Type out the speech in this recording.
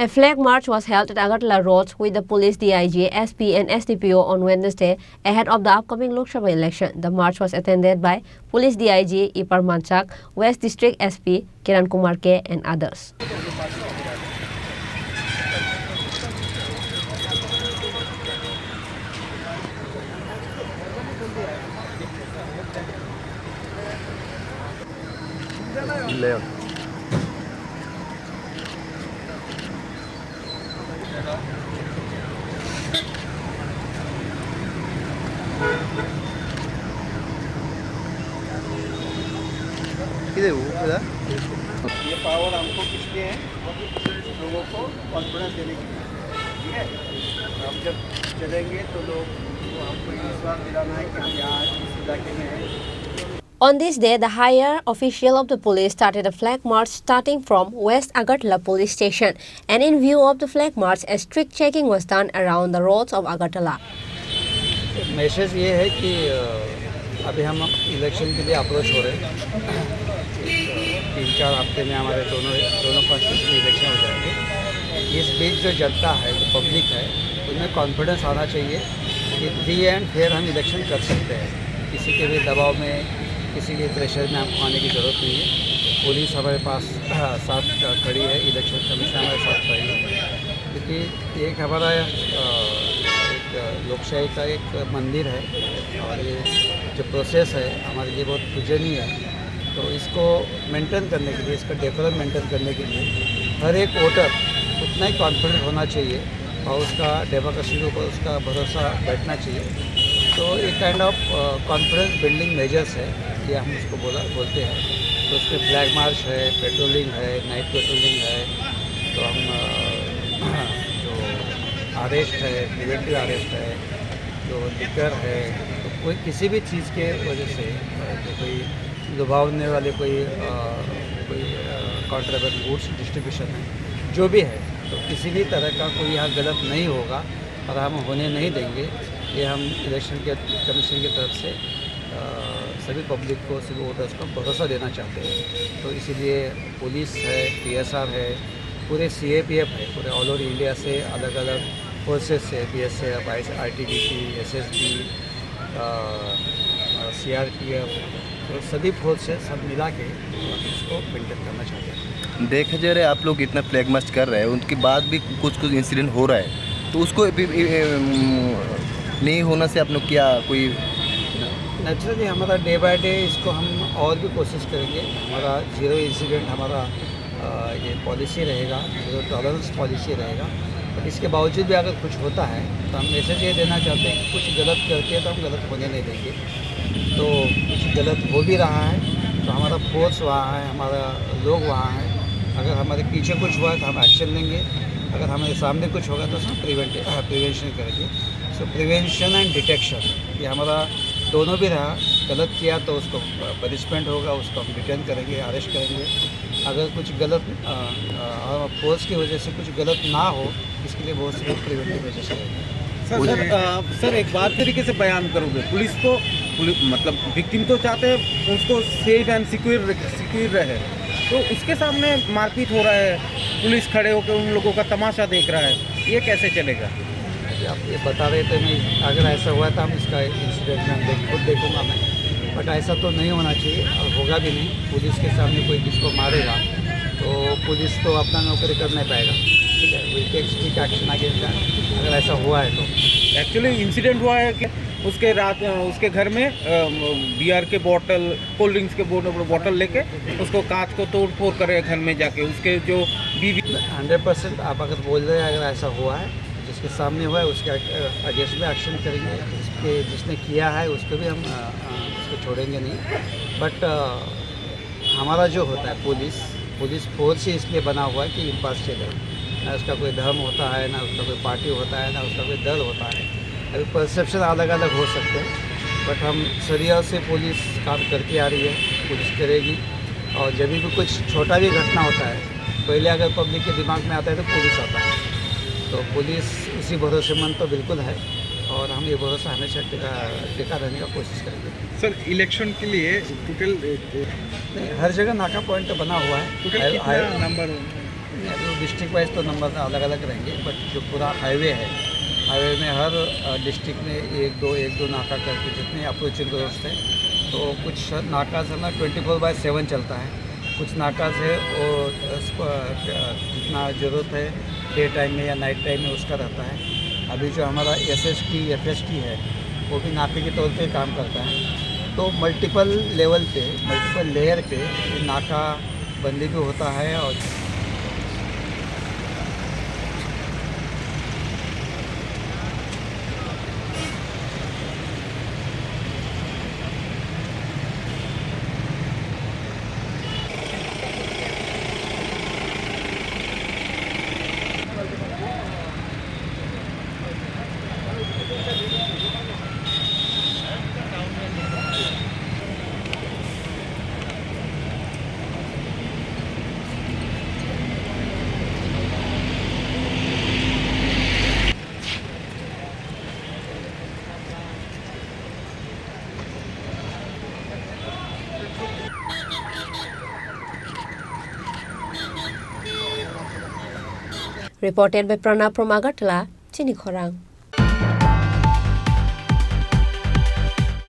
A flag march was held at Agartala Road with the police, DIG, SP and SDPO on Wednesday ahead of the upcoming Lok Sabha election. The march was attended by Police DIG Ipar Manchak, West District SP Kiran Kumar K and others. ये power हमको किसके हैं? लोगों को confidence देने के लिए, ठीक है। अब जब चलेंगे तो लोग हमको विश्वास दिलाना है कि हम यहाँ इस इलाके में हैं। On this day, the higher official of the police started a flag march starting from West Agartala police station, and in view of the flag march, a strict checking was done around the roads of Agartala. Message ये है कि अभी हम election के लिए approach हो रहे हैं। 3-4 हफ्ते में हमारे दोनों कॉन्स्टिट्यूशन इलेक्शन हो जाएंगे। इस बीच जो जनता है, जो पब्लिक है, उनमें कॉन्फिडेंस आना चाहिए कि फ्री एंड फेयर हम इलेक्शन कर सकते हैं। किसी के भी दबाव में, किसी के प्रेशर में हमको आने की ज़रूरत नहीं है। पुलिस हमारे पास साथ खड़ी है, इलेक्शन कमीशन हमारे साथ खड़ी है, क्योंकि एक हमारा लोकशाही का एक मंदिर है और ये जो प्रोसेस है हमारे लिए बहुत पूजनीय है। तो इसको मेंटेन करने के लिए, इसका डेकोरम मेंटेन करने के लिए हर एक वोटर उतना ही कॉन्फिडेंट होना चाहिए और उसका डेमोक्रेसी के ऊपर उसका भरोसा बैठना चाहिए। तो एक kind of confidence building measures है, ये हम उसको बोलते हैं। तो उसमें फ्लैग मार्च है, पेट्रोलिंग है, नाइट पेट्रोलिंग है। तो हम जो अरेस्ट है, प्रिवेंटिव अरेस्ट है, जो लिकर है, तो कोई किसी भी चीज़ के वजह से जो कोई लुभावने वाले कोई कॉन्ट्राबैंड गुड्स डिस्ट्रीब्यूशन है, जो भी है, तो किसी भी तरह का कोई यहाँ गलत नहीं होगा और हम होने नहीं देंगे। ये हम इलेक्शन के कमीशन की तरफ से सभी पब्लिक को, सभी वोटर्स को भरोसा देना चाहते हैं। तो इसीलिए पुलिस है, PSR है, पूरे CAPF है, पूरे ऑल ओवर इंडिया से अलग अलग फोर्सेस से, BSF, ITBP, SSB, CRPF, तो सभी फोर्सेस सब मिला के इसको मेंटेन करना चाहते हैं। देखा जा रहा है आप लोग इतना फ्लैग मार्च कर रहे हैं, उनके बाद भी कुछ इंसिडेंट हो रहा है, तो उसको नहीं होना से आप लोग क्या कोई नेचुरली हमारा डे बाय डे इसको हम और भी कोशिश करेंगे। हमारा 0 इंसिडेंट हमारा ये पॉलिसी रहेगा, 0 टॉलरेंस पॉलिसी रहेगा। बट इसके बावजूद भी अगर कुछ होता है तो हम मैसेज ये देना चाहते हैं कि कुछ गलत करते हैं तो हम गलत होने नहीं देंगे। तो कुछ गलत हो भी रहा है तो हमारा फोर्स वहाँ है, हमारा लोग वहाँ हैं। अगर हमारे पीछे कुछ हुआ है तो हम एक्शन लेंगे, अगर हमारे सामने कुछ होगा तो हम प्रिवेंशन करेंगे। सो प्रिवेंशन एंड डिटेक्शन ये हमारा दोनों भी रहा। गलत किया तो उसको पनिशमेंट होगा, उसको हम डिटेन करेंगे, अरेस्ट करेंगे। अगर कुछ गलत फोर्स की वजह से कुछ गलत ना हो, इसके लिए बहुत से प्रिवेंटिव मेजर्स रहेंगे। सर एक बात तरीके से बयान करोगे, पुलिस मतलब विक्टिम तो चाहते हैं उसको सेफ एंड सिक्योर रहे, तो उसके सामने मारपीट हो रहा है, पुलिस खड़े होकर उन लोगों का तमाशा देख रहा है, ये कैसे चलेगा? आप ये बता रहे थे, मैं अगर ऐसा हुआ था हम इसका इंसिडेंट में खुद देखूंगा मैं, बट ऐसा तो नहीं होना चाहिए और होगा भी नहीं। पुलिस के सामने कोई किसको मारेगा तो पुलिस तो अपना नौकरी कर नहीं पाएगा, ठीक है। We take strict action against that अगर ऐसा हुआ है तो। एक्चुअली इंसिडेंट हुआ है कि उसके घर में बियर के बोतल, कोल्ड ड्रिंक्स के बोतल लेके उसको कांच को तोड़ फोड़ करे घर में जाके, उसके जो बीवी 100% आप अगर बोल रहे हैं अगर ऐसा हुआ है, जिसके सामने हुआ है उसके अगेंस्ट में एक्शन करेंगे। जिसने किया है उसको भी हम उसको छोड़ेंगे नहीं। बट हमारा जो होता है पुलिस फोर्स ही इसलिए बना हुआ है कि इम्पार्शियल है, ना उसका कोई धर्म होता है, ना उसका कोई पार्टी होता है, ना उसका कोई दल होता है। अभी परसेप्शन अलग अलग हो सकते हैं, बट हम सदियों से पुलिस काम करती आ रही है, पुलिस करेगी। और जब भी कुछ छोटा भी घटना होता है, पहले अगर पब्लिक के दिमाग में आता है तो पुलिस आता है। तो पुलिस उसी भरोसेमंद तो बिल्कुल है और हम ये भरोसा हमेशा टिका रहने का कोशिश करेंगे। सर इलेक्शन के लिए टोटल हर जगह नाका पॉइंट बना हुआ है। टोटल कितना नंबर तो डिस्ट्रिक्ट वाइज तो नंबर अलग अलग रहेंगे, बट जो पूरा हाईवे है, हाईवे में हर डिस्ट्रिक्ट में एक दो नाका करके जितने अप्रोचिंग रोड्स थे, तो कुछ नाका है ना 24/7 चलता है, कुछ नाका है वो जितना ज़रूरत है डे टाइम में या नाइट टाइम में उसका रहता है। अभी जो हमारा SST FST है वो भी नाके के तौर पे काम करता है। तो मल्टीपल लेवल पे, मल्टीपल लेयर पे नाका बंदी भी होता है। और Reported by Pranab from Agartala, Chini Khorang.